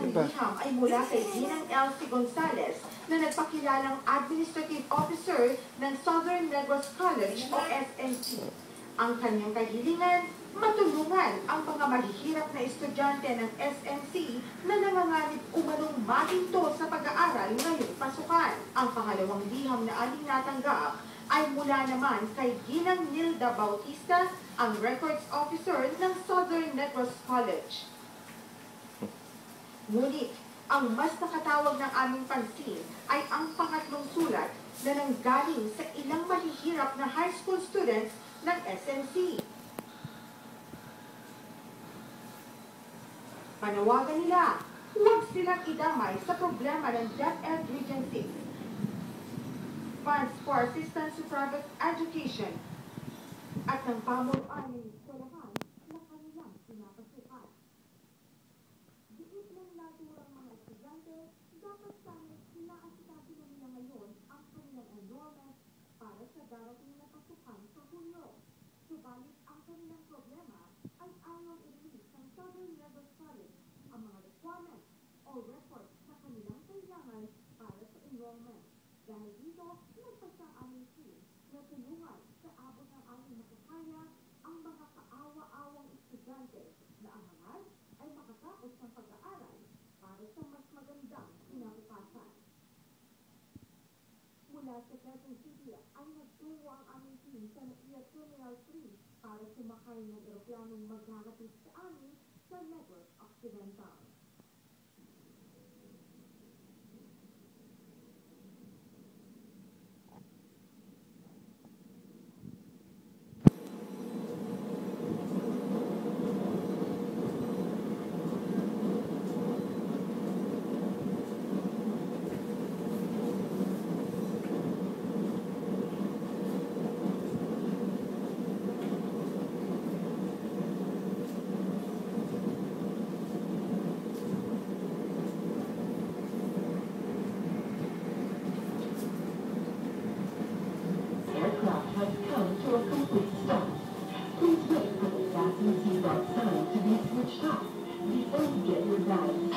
ng liham ay mula kay Ginang Elsie Gonzalez na nagpakilalang Administrative Officer ng Southern Negros College o SNC. Ang kanyang kahilingan, matulungan ang mga mahihirap na estudyante ng SNC na nanganganib umanong mahinto sa pag-aaral ngayong pasukan. Ang pangalawang liham na aling natanggap ay mula naman kay Ginang Nilda Bautista, ang Records Officer ng Southern Negros College. Ngunit, ang mas nakatawag ng aming pansin ay ang pangatlong sulat na nanggaling sa ilang mahihirap na high school students ng SNC. Panawagan nila, huwag silang idamay sa problema ng DepEd Region 6. Funds for Assistance to Private Education at ng pamunuan ng eskwelahan na kanilang pinapasukan. Diit ng naturang mga estudyante, dapat sana inaasikaso na nila ngayon ang kanilang enrollment para sa darating na pasukan sa Hunyo. Subalit ang kanilang problema ay ayaw i-release ng Southern Negros College ang mga requirements o records na kanilang kailangan para sa enrollment. Dahil dito, nagpasa ang aming team na tulungan sa abot ng aming makakaya ang mga kaawa-awang estudyante na ang hangad ay makatapos ng pag-aaral para sa mas magandang kinabukasan. Mula sa Quezon City ay nagtungo ang aming team sa NAIA Terminal 3 para sumakay ng eroplanong maghahatid sa amin sa Negros Occidental. Has come to a complete stop. Please wait for the fasten seatbelt sign to be switched off before you get your bags.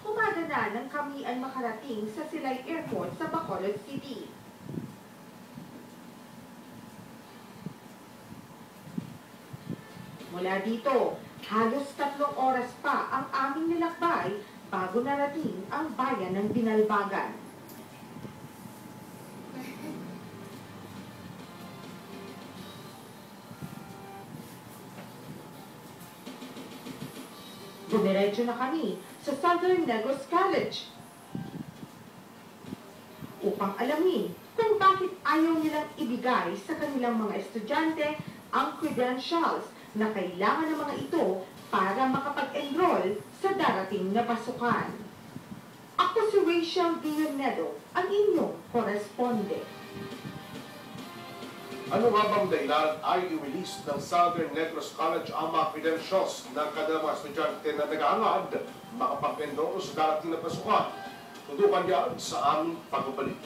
Umaga na nang kami ay makarating sa Silay Airport sa Bacolod City. Mula dito, halos 3 oras pa ang aming nilakbay bago narating ang bayan ng Binalbagan. Dumiretso na kami sa Southern Negros College upang alamin kung bakit ayaw nilang ibigay sa kanilang mga estudyante ang credentials na kailangan ng mga ito para makapag-enroll sa darating na pasukan. Ako si Rachel Villanedo, ang inyong koresponde. Ano nga bang dahilan ay i-release ng Southern Negros College ang mga credentials ng kanilang mga estudyante na nag-aangad makapag-enroll sa darating na pasukan? Tutukan yan sa aming pagbabalik.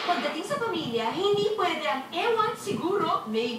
Pagdating sa pamilya, hindi pwede ang ewan, siguro, maybe.